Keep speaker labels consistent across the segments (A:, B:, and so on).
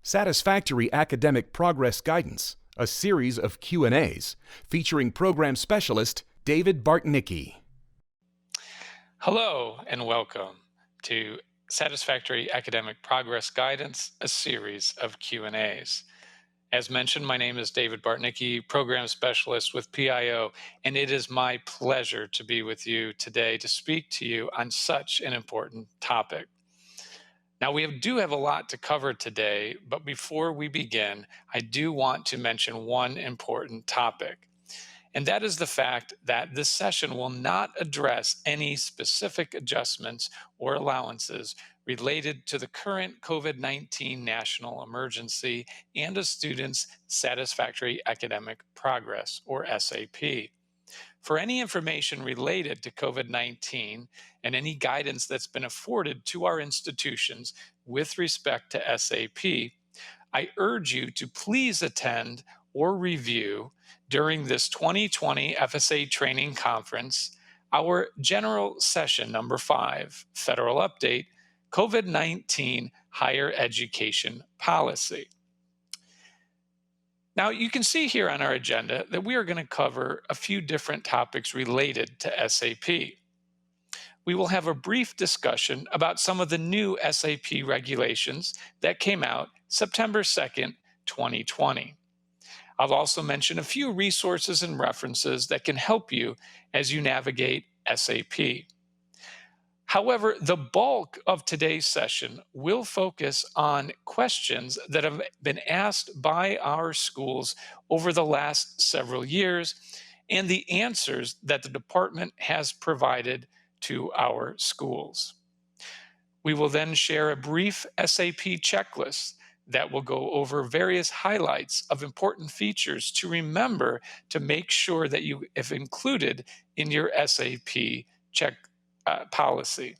A: Satisfactory Academic Progress Guidance, a series of Q&As featuring program specialist David Bartnicki.
B: Hello and welcome to Satisfactory Academic Progress Guidance, a series of Q&As. As mentioned, my name is David Bartnicki, Program Specialist with PIO, and it is my pleasure to be with you today to speak to you on such an important topic. Now, we do have a lot to cover today, but before we begin, I do want to mention one important topic. And that is the fact that this session will not address any specific adjustments or allowances related to the current COVID-19 national emergency and a student's satisfactory academic progress, or SAP. For any information related to COVID-19 and any guidance that's been afforded to our institutions with respect to SAP, I urge you to please attend or review during this 2020 FSA training conference our general session number 5, Federal Update, COVID-19 Higher Education Policy. Now, you can see here on our agenda that we are going to cover a few different topics related to SAP. We will have a brief discussion about some of the new SAP regulations that came out September 2nd, 2020. I'll also mention a few resources and references that can help you as you navigate SAP. However, the bulk of today's session will focus on questions that have been asked by our schools over the last several years and the answers that the department has provided to our schools. We will then share a brief SAP checklist that will go over various highlights of important features to remember to make sure that you have included in your SAP policy.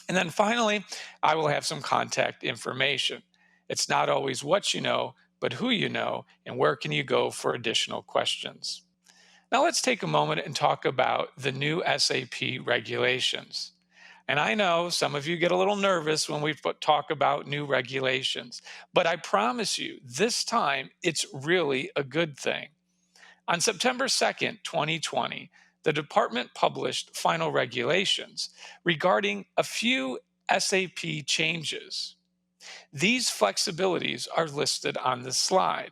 B: And then finally, I will have some contact information. It's not always what you know, but who you know, and where can you go for additional questions. Now let's take a moment and talk about the new SAP regulations. And I know some of you get a little nervous when we talk about new regulations, but I promise you, this time it's really a good thing. On September 2nd, 2020, the department published final regulations regarding a few SAP changes. These flexibilities are listed on this slide.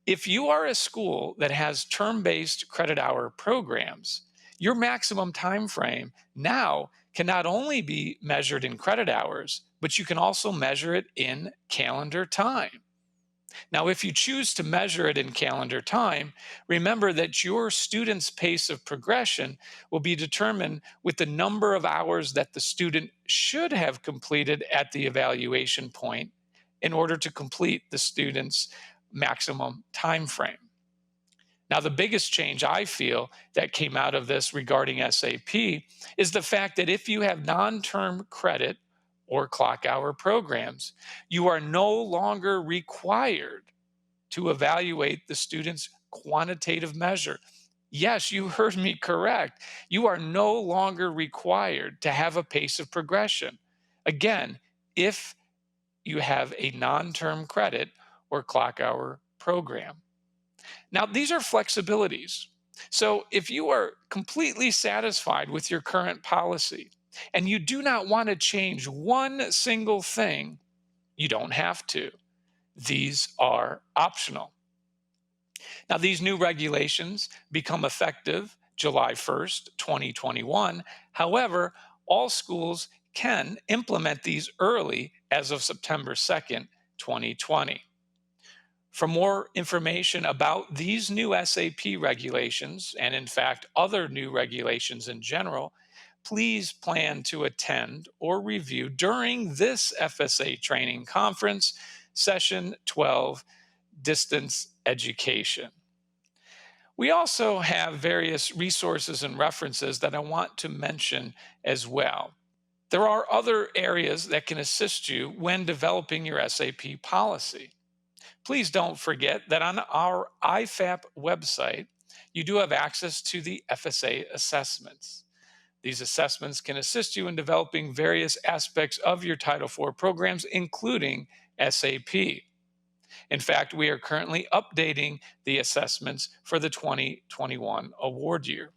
B: If you are a school that has term-based credit hour programs, your maximum time frame now can not only be measured in credit hours, but you can also measure it in calendar time. Now, if you choose to measure it in calendar time, remember that your student's pace of progression will be determined with the number of hours that the student should have completed at the evaluation point in order to complete the student's maximum time frame. Now, the biggest change I feel that came out of this regarding SAP is the fact that if you have non-term credit or clock hour programs, you are no longer required to evaluate the student's quantitative measure. Yes, you heard me correct. You are no longer required to have a pace of progression. Again, if you have a non-term credit or clock hour program. Now, these are flexibilities. So if you are completely satisfied with your current policy and you do not want to change one single thing, you don't have to. These are optional. Now, these new regulations become effective July 1st, 2021. However, all schools can implement these early as of September 2nd, 2020. For more information about these new SAP regulations, and in fact, other new regulations in general, please plan to attend or review during this FSA training conference, Session 12, Distance Education. We also have various resources and references that I want to mention as well. There are other areas that can assist you when developing your SAP policy. Please don't forget that on our IFAP website, you do have access to the FSA assessments. These assessments can assist you in developing various aspects of your Title IV programs, including SAP. In fact, we are currently updating the assessments for the 2021 award year.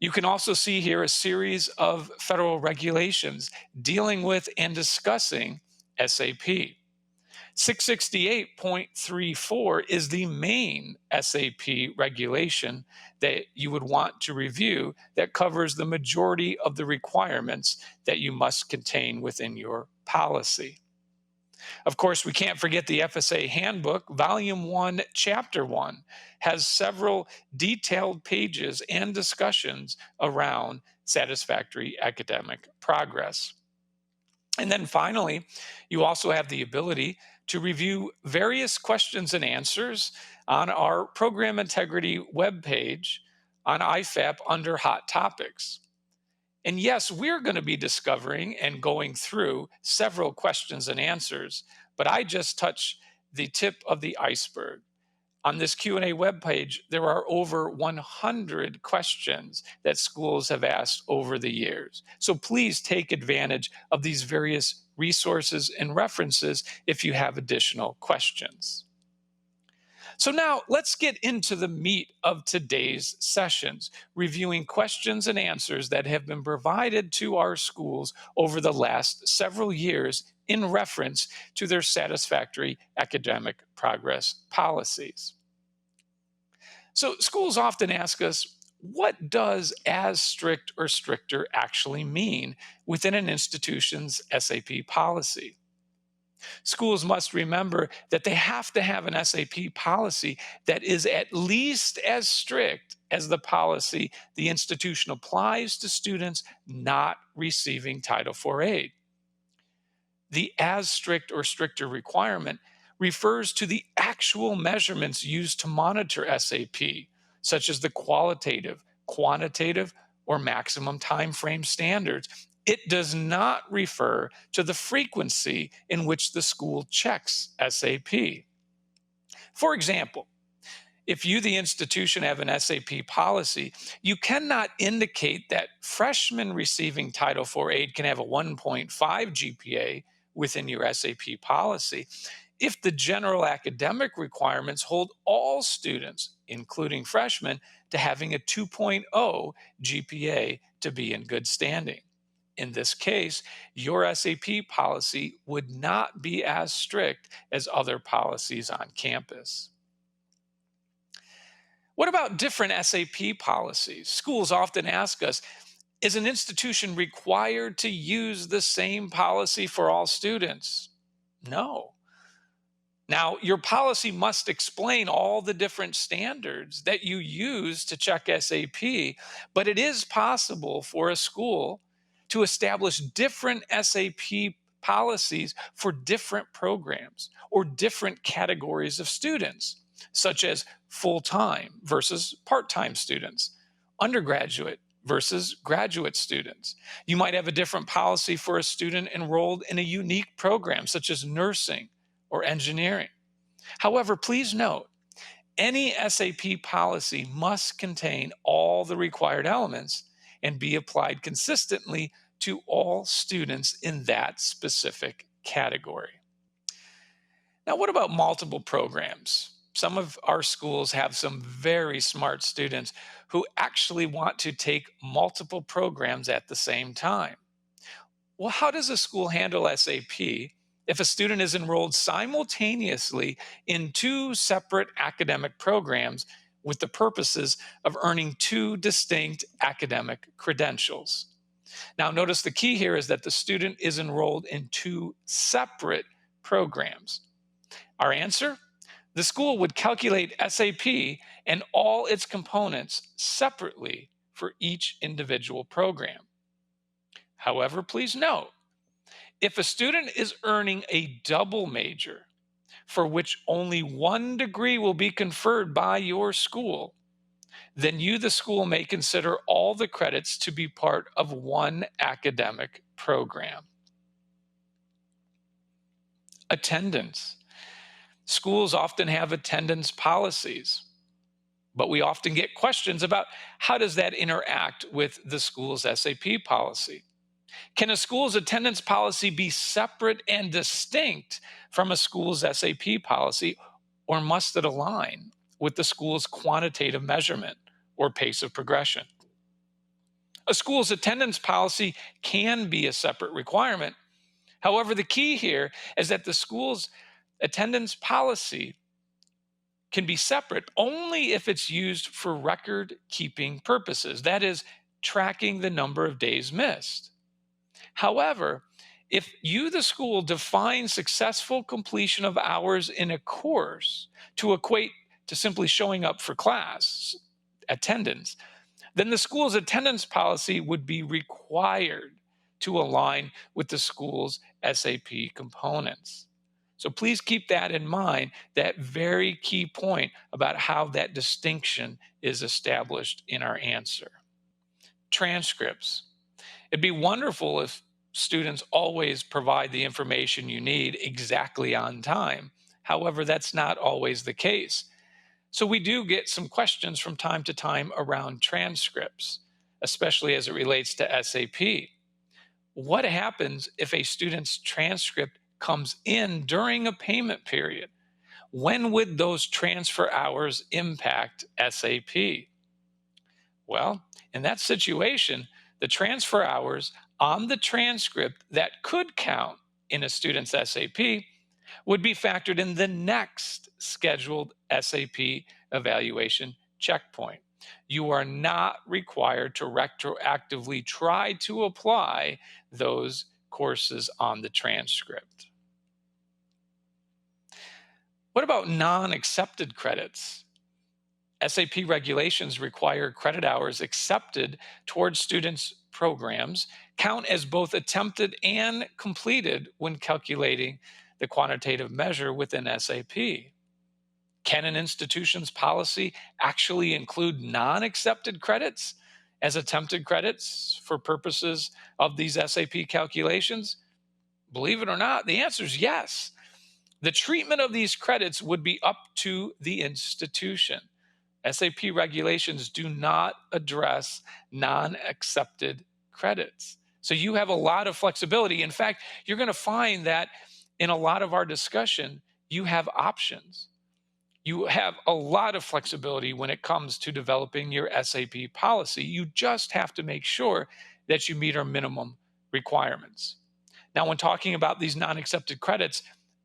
B: You can also see here a series of federal regulations dealing with and discussing SAP. 668.34 is the main SAP regulation that you would want to review that covers the majority of the requirements that you must contain within your policy. Of course, we can't forget the FSA Handbook, Volume 1, Chapter 1, has several detailed pages and discussions around satisfactory academic progress. And then finally, you also have the ability to review various questions and answers on our program integrity webpage on IFAP under Hot Topics. And yes, we're going to be discovering and going through several questions and answers, but I just touched the tip of the iceberg. On this Q&A webpage, there are over 100 questions that schools have asked over the years. So please take advantage of these various resources and references if you have additional questions. So now let's get into the meat of today's sessions, reviewing questions and answers that have been provided to our schools over the last several years in reference to their satisfactory academic progress policies. So schools often ask us, what does as strict or stricter actually mean within an institution's SAP policy? Schools must remember that they have to have an SAP policy that is at least as strict as the policy the institution applies to students not receiving Title IV aid. The as strict or stricter requirement refers to the actual measurements used to monitor SAP, such as the qualitative, quantitative, or maximum time frame standards. It does not refer to the frequency in which the school checks SAP. For example, if you, the institution, have an SAP policy, you cannot indicate that freshmen receiving Title IV aid can have a 1.5 GPA within your SAP policy if the general academic requirements hold all students, including freshmen, to having a 2.0 GPA to be in good standing. In this case, your SAP policy would not be as strict as other policies on campus. What about different SAP policies? Schools often ask us, is an institution required to use the same policy for all students? No. Now, your policy must explain all the different standards that you use to check SAP, but it is possible for a school to establish different SAP policies for different programs or different categories of students, such as full-time versus part-time students, undergraduate versus graduate students. You might have a different policy for a student enrolled in a unique program, such as nursing or engineering. However, please note, any SAP policy must contain all the required elements and be applied consistently to all students in that specific category. Now, what about multiple programs? Some of our schools have some very smart students who actually want to take multiple programs at the same time. Well, how does a school handle SAP if a student is enrolled simultaneously in two separate academic programs with the purposes of earning two distinct academic credentials? Now, notice the key here is that the student is enrolled in two separate programs. Our answer? The school would calculate SAP and all its components separately for each individual program. However, please note, if a student is earning a double major for which only one degree will be conferred by your school, then you, the school, may consider all the credits to be part of one academic program. Attendance. Schools often have attendance policies, but we often get questions about how does that interact with the school's SAP policy. Can a school's attendance policy be separate and distinct from a school's SAP policy, or must it align with the school's quantitative measurement or pace of progression? A school's attendance policy can be a separate requirement. However, the key here is that the school's attendance policy can be separate only if it's used for record keeping purposes, that is, tracking the number of days missed. However, if you, the school, define successful completion of hours in a course to equate to simply showing up for class attendance, then the school's attendance policy would be required to align with the school's SAP components. So please keep that in mind, that very key point about how that distinction is established in our answer. Transcripts. It'd be wonderful if students always provide the information you need exactly on time. However, that's not always the case. So we do get some questions from time to time around transcripts, especially as it relates to SAP. What happens if a student's transcript comes in during a payment period? When would those transfer hours impact SAP? Well, in that situation, the transfer hours on the transcript that could count in a student's SAP would be factored in the next scheduled SAP evaluation checkpoint. You are not required to retroactively try to apply those courses on the transcript. What about non-accepted credits? SAP regulations require credit hours accepted towards students' programs count as both attempted and completed when calculating the quantitative measure within SAP. Can an institution's policy actually include non-accepted credits as attempted credits for purposes of these SAP calculations? Believe it or not, the answer is yes. The treatment of these credits would be up to the institution. SAP regulations do not address non-accepted credits. So you have a lot of flexibility. In fact, you're going to find that in a lot of our discussion, you have options. You have a lot of flexibility when it comes to developing your SAP policy. You just have to make sure that you meet our minimum requirements. Now, when talking about these non-accepted credits,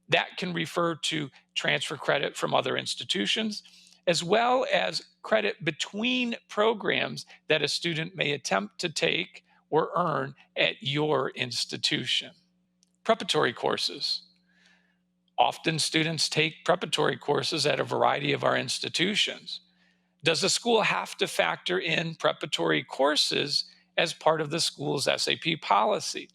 B: that can refer to transfer credit from other institutions, as well as credit between programs that a student may attempt to take or earn at your institution. Preparatory courses. Often students take preparatory courses at a variety of our institutions. Does the school have to factor in preparatory courses as part of the school's SAP policy?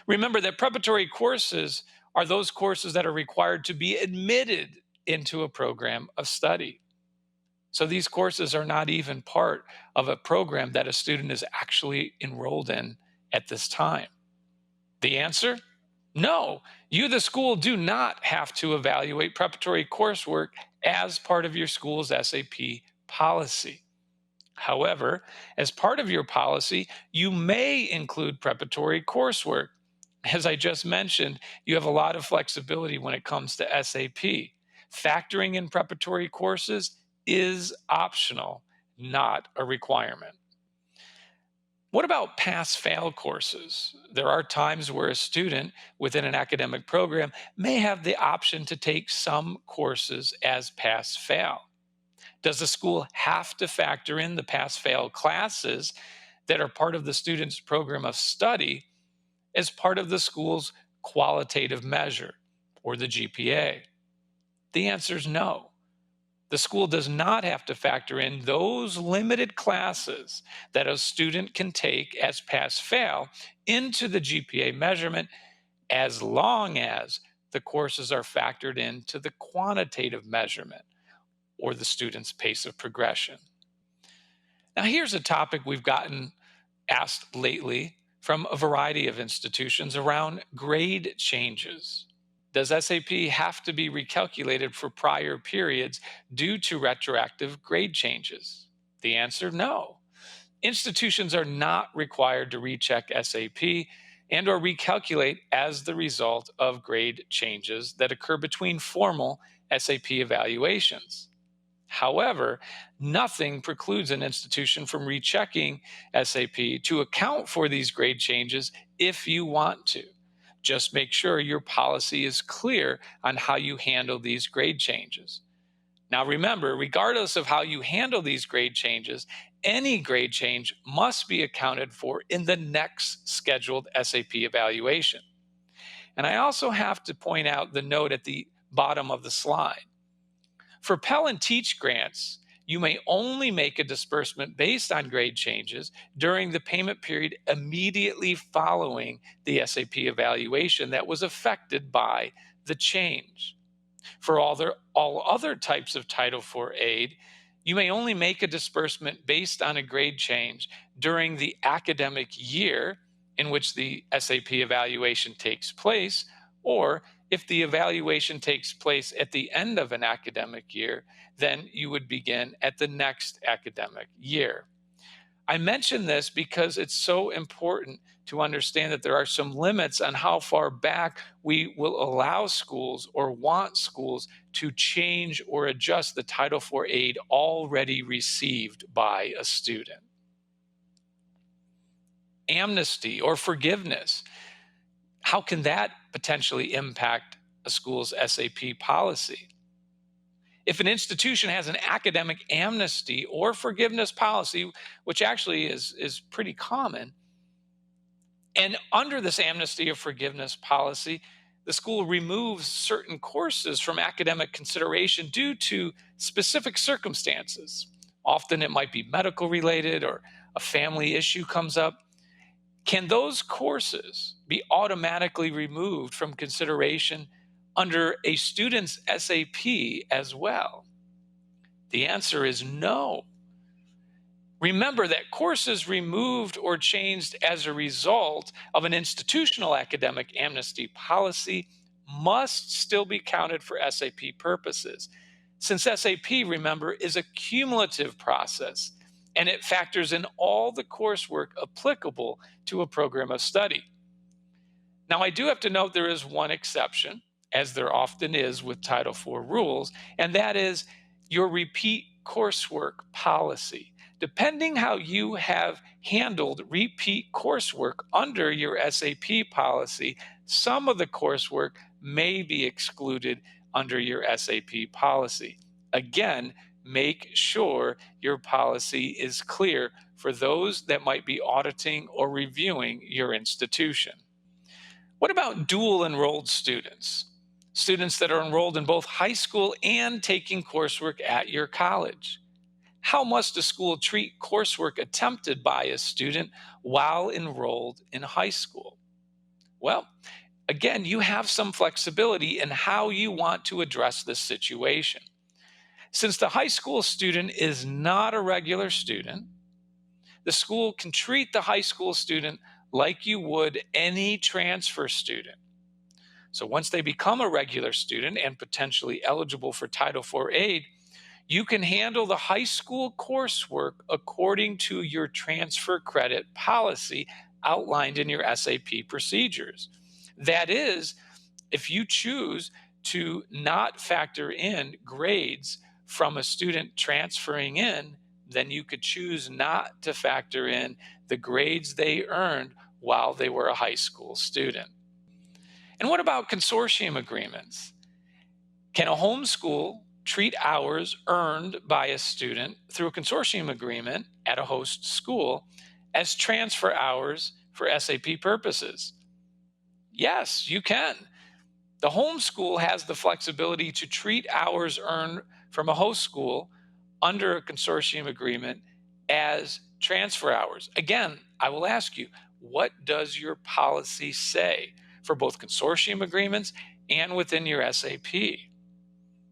B: Remember that preparatory courses are those courses that are required to be admitted into a program of study. So these courses are not even part of a program that a student is actually enrolled in at this time. The answer? No, you, the school, do not have to evaluate preparatory coursework as part of your school's SAP policy. However, as part of your policy, you may include preparatory coursework. As I just mentioned, you have a lot of flexibility when it comes to SAP. Factoring in preparatory courses is optional, not a requirement. What about pass-fail courses? There are times where a student within an academic program may have the option to take some courses as pass-fail. Does the school have to factor in the pass-fail classes that are part of the student's program of study as part of the school's qualitative measure, or the GPA? The answer is no. The school does not have to factor in those limited classes that a student can take as pass-fail into the GPA measurement, as long as the courses are factored into the quantitative measurement or the student's pace of progression. Now, here's a topic we've gotten asked lately from a variety of institutions around grade changes. Does SAP have to be recalculated for prior periods due to retroactive grade changes? The answer, no. Institutions are not required to recheck SAP and or recalculate as the result of grade changes that occur between formal SAP evaluations. However, nothing precludes an institution from rechecking SAP to account for these grade changes if you want to. Just make sure your policy is clear on how you handle these grade changes. Now, remember, regardless of how you handle these grade changes, any grade change must be accounted for in the next scheduled SAP evaluation. And I also have to point out the note at the bottom of the slide. For Pell and Teach grants, you may only make a disbursement based on grade changes during the payment period immediately following the SAP evaluation that was affected by the change. For all other types of Title IV aid, you may only make a disbursement based on a grade change during the academic year in which the SAP evaluation takes place, or if the evaluation takes place at the end of an academic year, then you would begin at the next academic year. I mention this because it's so important to understand that there are some limits on how far back we will allow schools or want schools to change or adjust the Title IV aid already received by a student. Amnesty or forgiveness. How can that potentially impact a school's SAP policy? If an institution has an academic amnesty or forgiveness policy, which actually is pretty common, and under this amnesty or forgiveness policy, the school removes certain courses from academic consideration due to specific circumstances. Often it might be medical related or a family issue comes up. Can those courses be automatically removed from consideration under a student's SAP as well? The answer is no. Remember that courses removed or changed as a result of an institutional academic amnesty policy must still be counted for SAP purposes. Since SAP, remember, is a cumulative process and it factors in all the coursework applicable to a program of study. Now, I do have to note there is one exception, as there often is with Title IV rules, and that is your repeat coursework policy. Depending how you have handled repeat coursework under your SAP policy, some of the coursework may be excluded under your SAP policy. Again, make sure your policy is clear for those that might be auditing or reviewing your institution. What about dual enrolled students? Students that are enrolled in both high school and taking coursework at your college. How must a school treat coursework attempted by a student while enrolled in high school? Well, again, you have some flexibility in how you want to address this situation. Since the high school student is not a regular student, the school can treat the high school student like you would any transfer student. So once they become a regular student and potentially eligible for Title IV aid, you can handle the high school coursework according to your transfer credit policy outlined in your SAP procedures. That is, if you choose to not factor in grades from a student transferring in, then you could choose not to factor in the grades they earned while they were a high school student. And what about consortium agreements? Can a homeschool treat hours earned by a student through a consortium agreement at a host school as transfer hours for SAP purposes? Yes, you can. The homeschool has the flexibility to treat hours earned from a host school under a consortium agreement as transfer hours. Again, I will ask you, what does your policy say for both consortium agreements and within your SAP?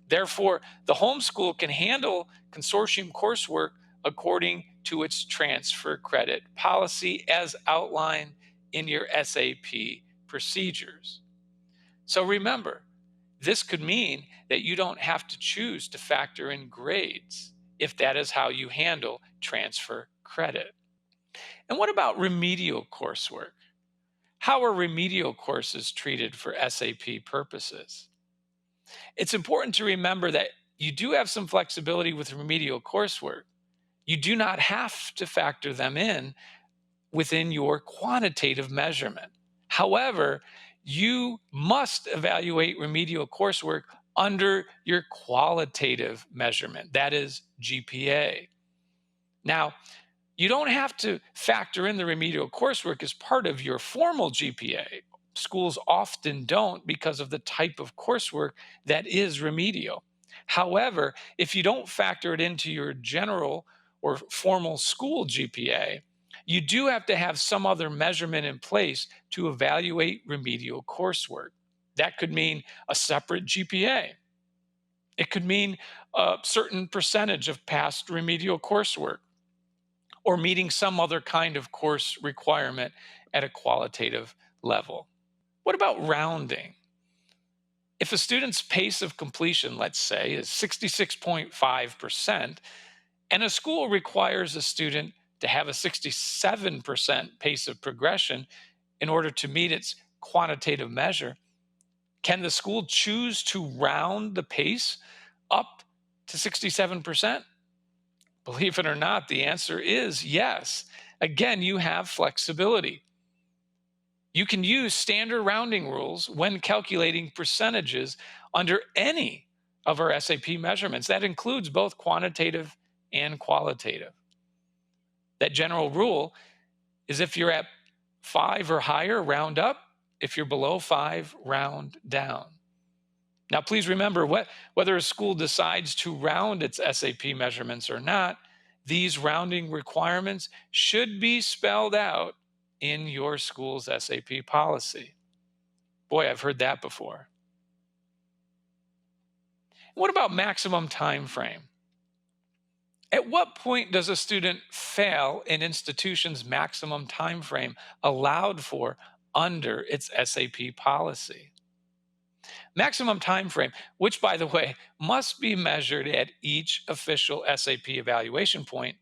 B: Therefore, the homeschool can handle consortium coursework according to its transfer credit policy as outlined in your SAP procedures. So remember, this could mean that you don't have to choose to factor in grades if that is how you handle transfer credit. And what about remedial coursework? How are remedial courses treated for SAP purposes? It's important to remember that you do have some flexibility with remedial coursework. You do not have to factor them in within your quantitative measurement. However, you must evaluate remedial coursework under your qualitative measurement, that is GPA. Now, you don't have to factor in the remedial coursework as part of your formal GPA. Schools often don't because of the type of coursework that is remedial. However, if you don't factor it into your general or formal school GPA, you do have to have some other measurement in place to evaluate remedial coursework. That could mean a separate GPA. It could mean a certain percentage of past remedial coursework or meeting some other kind of course requirement at a qualitative level. What about rounding? If a student's pace of completion, let's say, is 66.5%, and a school requires a student to have a 67% pace of progression in order to meet its quantitative measure, can the school choose to round the pace up to 67%? Believe it or not, the answer is yes. Again, you have flexibility. You can use standard rounding rules when calculating percentages under any of our SAP measurements. That includes both quantitative and qualitative. That general rule is if you're at 5 or higher, round up. If you're below 5, round down. Now, please remember whether a school decides to round its SAP measurements or not, these rounding requirements should be spelled out in your school's SAP policy. Boy, I've heard that before. What about maximum time frame? At what point does a student fail an institution's maximum time frame allowed for under its SAP policy? Maximum time frame, which by the way must be measured at each official SAP evaluation point,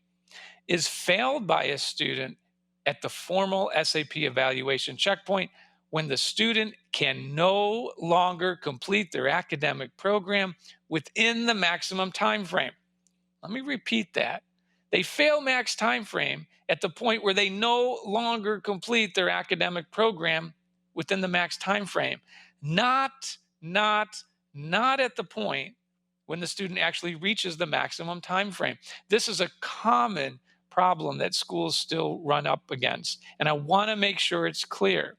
B: is failed by a student at the formal SAP evaluation checkpoint when the student can no longer complete their academic program within the maximum time frame. Let me repeat that. They fail max time frame at the point where they no longer complete their academic program within the max time frame. Not at the point when the student actually reaches the maximum time frame. This is a common problem that schools still run up against, and I want to make sure it's clear.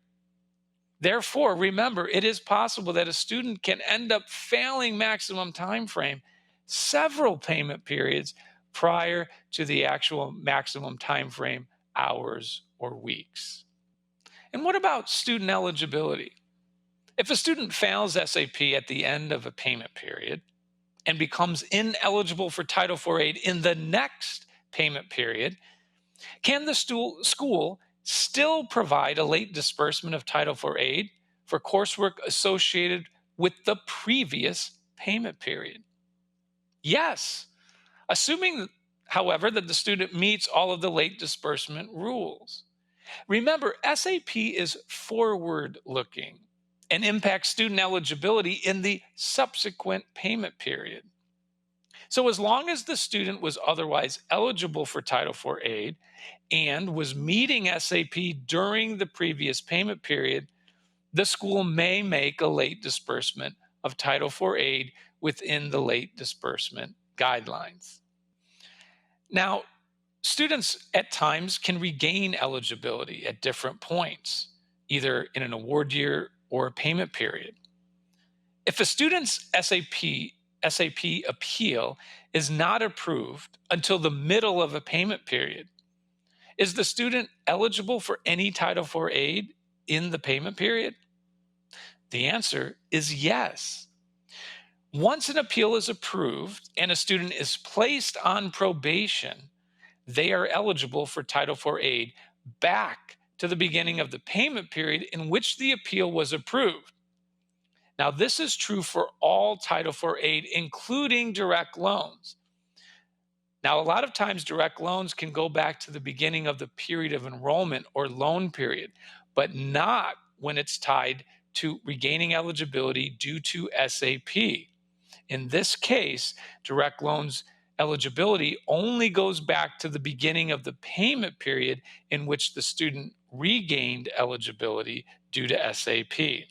B: Therefore, remember, it is possible that a student can end up failing maximum time frame several payment periods prior to the actual maximum time frame hours or weeks. And what about student eligibility? If a student fails SAP at the end of a payment period and becomes ineligible for Title IV aid in the next payment period, can the school still provide a late disbursement of Title IV aid for coursework associated with the previous payment period? Yes, assuming, however, that the student meets all of the late disbursement rules. Remember, SAP is forward looking and impacts student eligibility in the subsequent payment period. So, as long as the student was otherwise eligible for Title IV aid and was meeting SAP during the previous payment period, the school may make a late disbursement of Title IV aid within the late disbursement guidelines. Now, students at times can regain eligibility at different points, either in an award year or a payment period. If a student's SAP appeal is not approved until the middle of a payment period, is the student eligible for any Title IV aid in the payment period? The answer is yes. Once an appeal is approved and a student is placed on probation, they are eligible for Title IV aid back to the beginning of the payment period in which the appeal was approved. Now, this is true for all Title IV aid, including direct loans. Now, a lot of times direct loans can go back to the beginning of the period of enrollment or loan period, but not when it's tied to regaining eligibility due to SAP. In this case, direct loans eligibility only goes back to the beginning of the payment period in which the student regained eligibility due to SAP.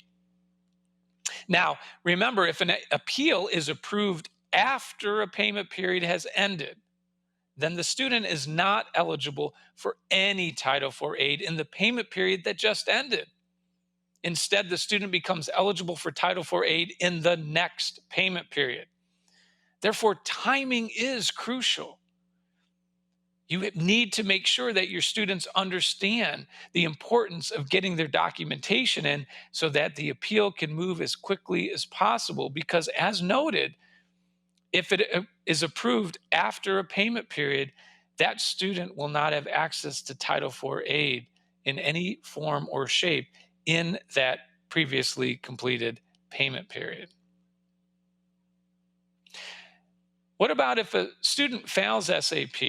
B: Now, remember, if an appeal is approved after a payment period has ended, then the student is not eligible for any Title IV aid in the payment period that just ended. Instead, the student becomes eligible for Title IV aid in the next payment period. Therefore, timing is crucial. You need to make sure that your students understand the importance of getting their documentation in so that the appeal can move as quickly as possible. Because, as noted, if it is approved after a payment period, that student will not have access to Title IV aid in any form or shape in that previously completed payment period. What about if a student fails SAP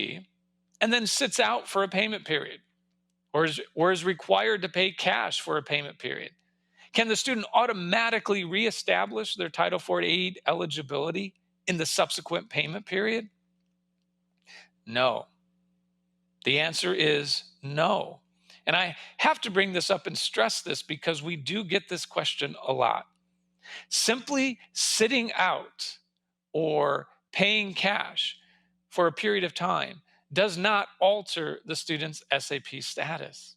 B: and then sits out for a payment period or is required to pay cash for a payment period? Can the student automatically reestablish their Title IV aid eligibility in the subsequent payment period? No. The answer is no. And I have to bring this up and stress this because we do get this question a lot. Simply sitting out or paying cash for a period of time does not alter the student's SAP status.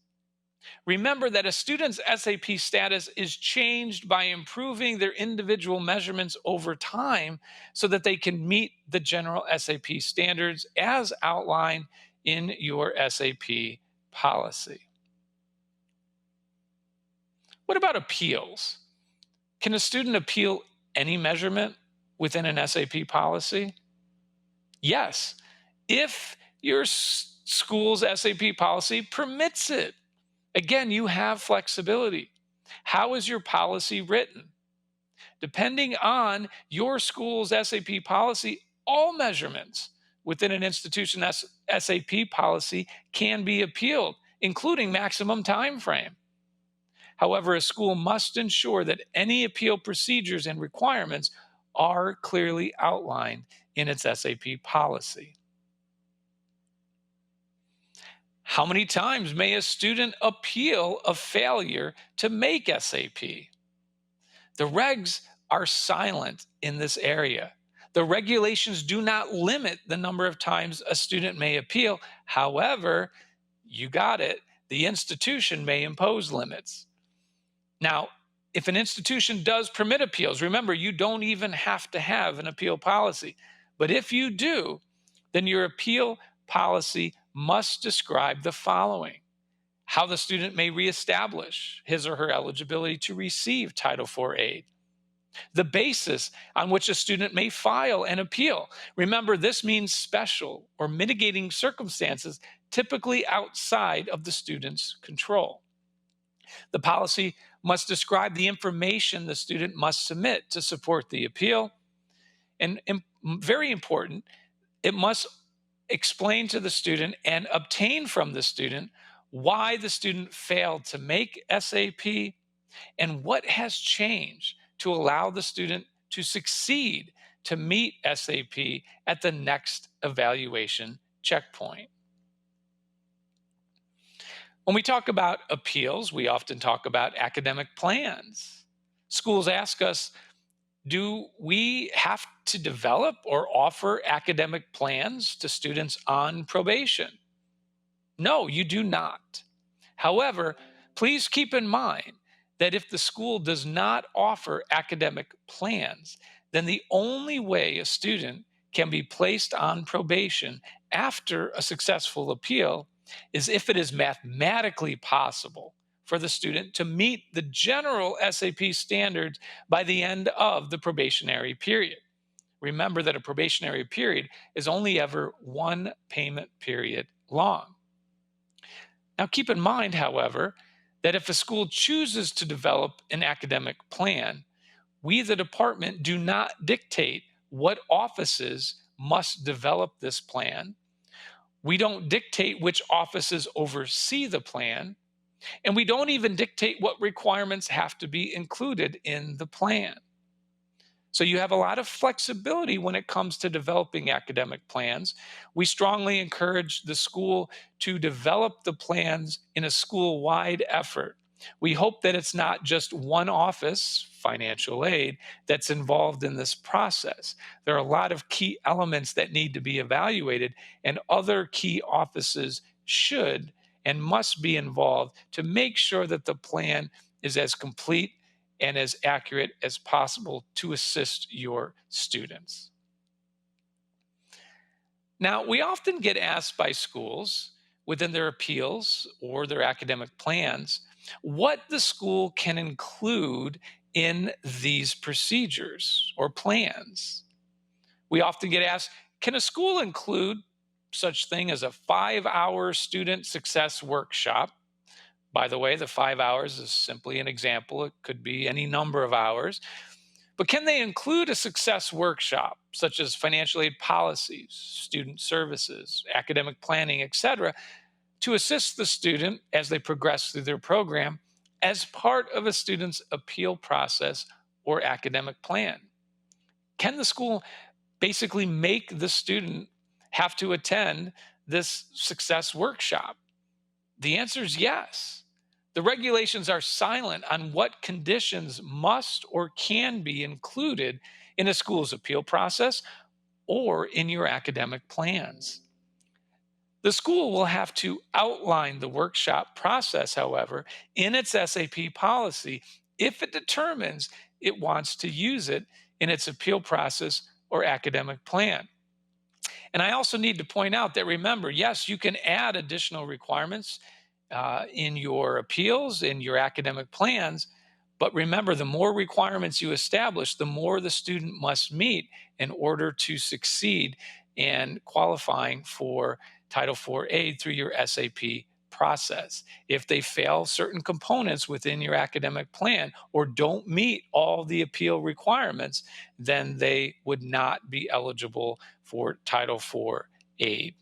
B: Remember that a student's SAP status is changed by improving their individual measurements over time so that they can meet the general SAP standards as outlined in your SAP policy. What about appeals? Can a student appeal any measurement within an SAP policy? Yes, if your school's SAP policy permits it. Again, you have flexibility. How is your policy written? Depending on your school's SAP policy, all measurements within an institution's SAP policy can be appealed, including maximum time frame. However, a school must ensure that any appeal procedures and requirements are clearly outlined in its SAP policy. How many times may a student appeal a failure to make SAP? The regs are silent in this area. The regulations do not limit the number of times a student may appeal. However, you got it, the institution may impose limits. Now, if an institution does permit appeals, remember, you don't even have to have an appeal policy. But if you do, then your appeal policy must describe the following: how the student may reestablish his or her eligibility to receive Title IV aid, the basis on which a student may file an appeal. Remember, this means special or mitigating circumstances typically outside of the student's control. The policy must describe the information the student must submit to support the appeal. And very important, it must explain to the student and obtain from the student why the student failed to make SAP and what has changed to allow the student to succeed to meet SAP at the next evaluation checkpoint. When we talk about appeals, we often talk about academic plans. Schools ask us, do we have to develop or offer academic plans to students on probation? No, you do not. However, please keep in mind that if the school does not offer academic plans, then the only way a student can be placed on probation after a successful appeal is if it is mathematically possible for the student to meet the general SAP standards by the end of the probationary period. Remember that a probationary period is only ever one payment period long. Now, keep in mind, however, that if a school chooses to develop an academic plan, we, the department, do not dictate what offices must develop this plan. We don't dictate which offices oversee the plan, and we don't even dictate what requirements have to be included in the plan. So you have a lot of flexibility when it comes to developing academic plans. We strongly encourage the school to develop the plans in a school wide effort. We hope that it's not just one office, financial aid, that's involved in this process. There are a lot of key elements that need to be evaluated, and other key offices should and must be involved to make sure that the plan is as complete and as accurate as possible to assist your students. Now, we often get asked by schools within their appeals or their academic plans what the school can include in these procedures or plans. We often get asked, can a school include such thing as a 5-hour student success workshop? By the way, the 5 hours is simply an example. It could be any number of hours. But can they include a success workshop, such as financial aid policies, student services, academic planning, etc., to assist the student as they progress through their program as part of a student's appeal process or academic plan? Can the school basically make the student have to attend this success workshop? The answer is yes. The regulations are silent on what conditions must or can be included in a school's appeal process or in your academic plans. The school will have to outline the workshop process, however, in its SAP policy if it determines it wants to use it in its appeal process or academic plan. And I also need to point out that, remember, yes, you can add additional requirements in your appeals, in your academic plans. But remember, the more requirements you establish, the more the student must meet in order to succeed in qualifying for Title IV aid through your SAP process. If they fail certain components within your academic plan or don't meet all the appeal requirements, then they would not be eligible for Title IV aid.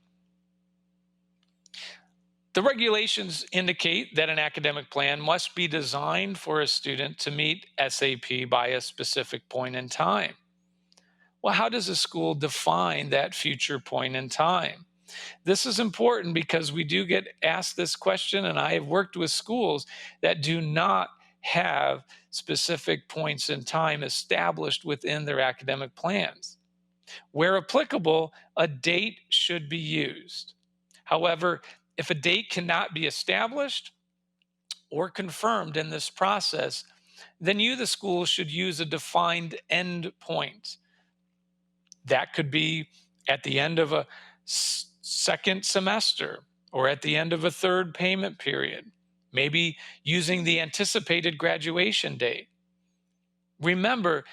B: The regulations indicate that an academic plan must be designed for a student to meet SAP by a specific point in time. Well, how does a school define that future point in time? This is important because we do get asked this question, and I have worked with schools that do not have specific points in time established within their academic plans. Where applicable, a date should be used. However, if a date cannot be established or confirmed in this process, then you, the school, should use a defined end point. That could be at the end of a second semester or at the end of a third payment period, maybe using the anticipated graduation date. Remember,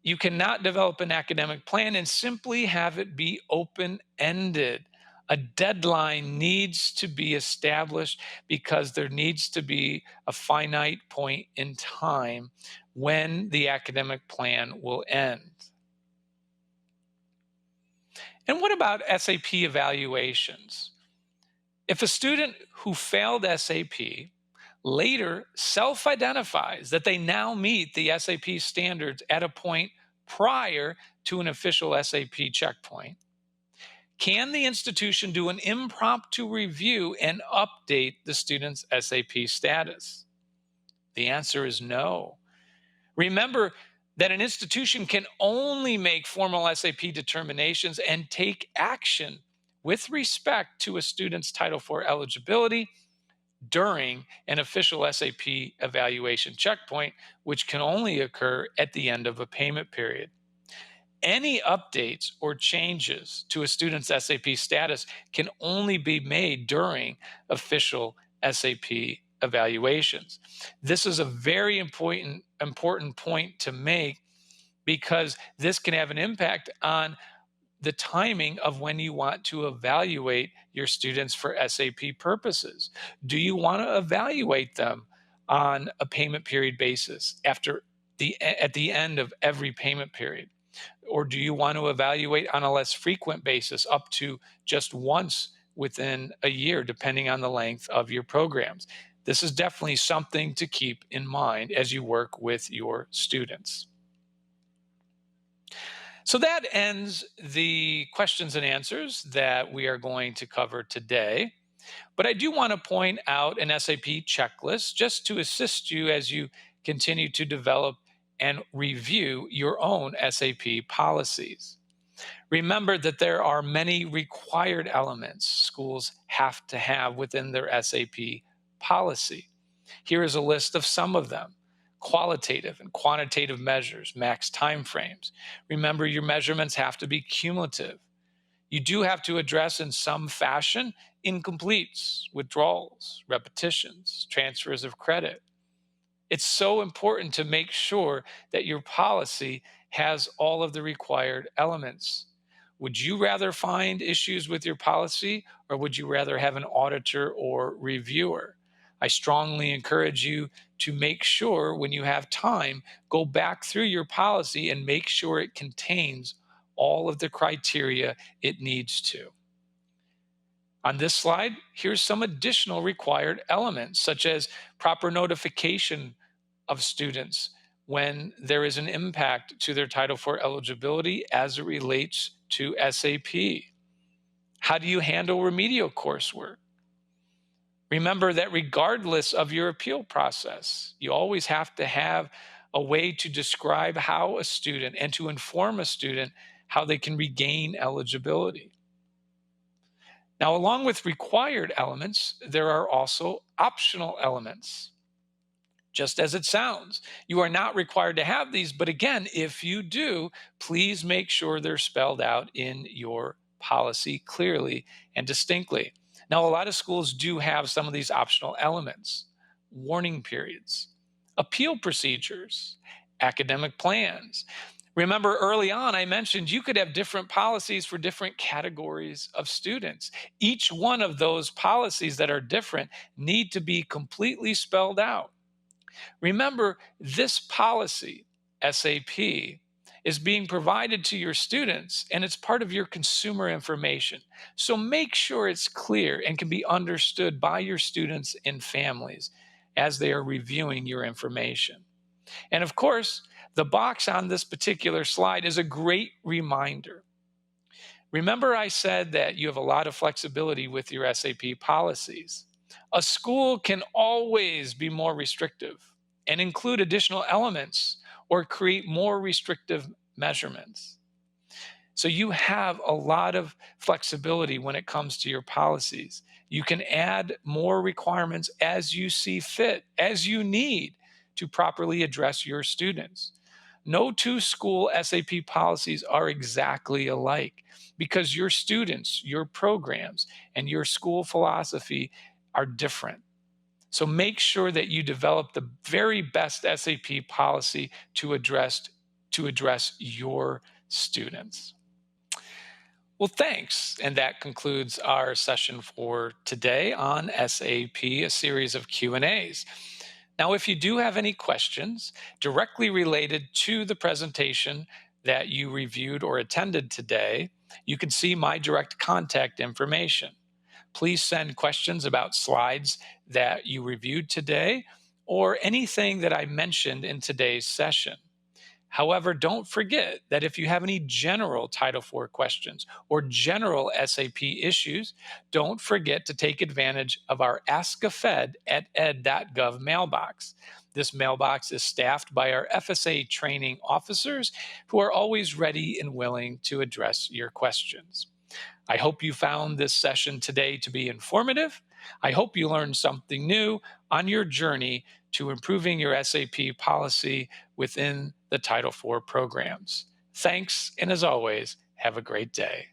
B: you cannot develop an academic plan and simply have it be open-ended. A deadline needs to be established because there needs to be a finite point in time when the academic plan will end. And what about SAP evaluations? If a student who failed SAP later self-identifies that they now meet the SAP standards at a point prior to an official SAP checkpoint, can the institution do an impromptu review and update the student's SAP status? The answer is no. Remember that an institution can only make formal SAP determinations and take action with respect to a student's Title IV eligibility during an official SAP evaluation checkpoint, which can only occur at the end of a payment period. Any updates or changes to a student's SAP status can only be made during official SAP evaluations. This is a very important point to make because this can have an impact on the timing of when you want to evaluate your students for SAP purposes. Do you want to evaluate them on a payment period basis at the end of every payment period? Or do you want to evaluate on a less frequent basis, up to just once within a year, depending on the length of your programs? This is definitely something to keep in mind as you work with your students. So that ends the questions and answers that we are going to cover today. But I do want to point out an SAP checklist just to assist you as you continue to develop and review your own SAP policies. Remember that there are many required elements schools have to have within their SAP policy. Here is a list of some of them: qualitative and quantitative measures, max timeframes. Remember, your measurements have to be cumulative. You do have to address in some fashion incompletes, withdrawals, repetitions, transfers of credit. It's so important to make sure that your policy has all of the required elements. Would you rather find issues with your policy, or would you rather have an auditor or reviewer? I strongly encourage you to make sure when you have time, go back through your policy and make sure it contains all of the criteria it needs to. On this slide, here's some additional required elements, such as proper notification of students when there is an impact to their Title IV eligibility as it relates to SAP. How do you handle remedial coursework? Remember that regardless of your appeal process, you always have to have a way to describe how a student and to inform a student how they can regain eligibility. Now, along with required elements, there are also optional elements. Just as it sounds, you are not required to have these, but again, if you do, please make sure they're spelled out in your policy clearly and distinctly. Now, a lot of schools do have some of these optional elements: warning periods, appeal procedures, academic plans. Remember, early on, I mentioned you could have different policies for different categories of students. Each one of those policies that are different need to be completely spelled out. Remember, this policy, SAP, is being provided to your students and it's part of your consumer information. So make sure it's clear and can be understood by your students and families as they are reviewing your information. And of course, the box on this particular slide is a great reminder. Remember, I said that you have a lot of flexibility with your SAP policies. A school can always be more restrictive and include additional elements or create more restrictive measurements. So you have a lot of flexibility when it comes to your policies. You can add more requirements as you see fit, as you need to properly address your students. No two school SAP policies are exactly alike because your students, your programs, and your school philosophy are different. So make sure that you develop the very best SAP policy to address your students. Well, thanks. And that concludes our session for today on SAP, a series of Q&As. Now, if you do have any questions directly related to the presentation that you reviewed or attended today, you can see my direct contact information. Please send questions about slides that you reviewed today or anything that I mentioned in today's session. However, don't forget that if you have any general Title IV questions or general SAP issues, don't forget to take advantage of our Ask a Fed at ed.gov mailbox. This mailbox is staffed by our FSA training officers who are always ready and willing to address your questions. I hope you found this session today to be informative. I hope you learned something new on your journey to improving your SAP policy within the Title IV programs. Thanks, and as always, have a great day.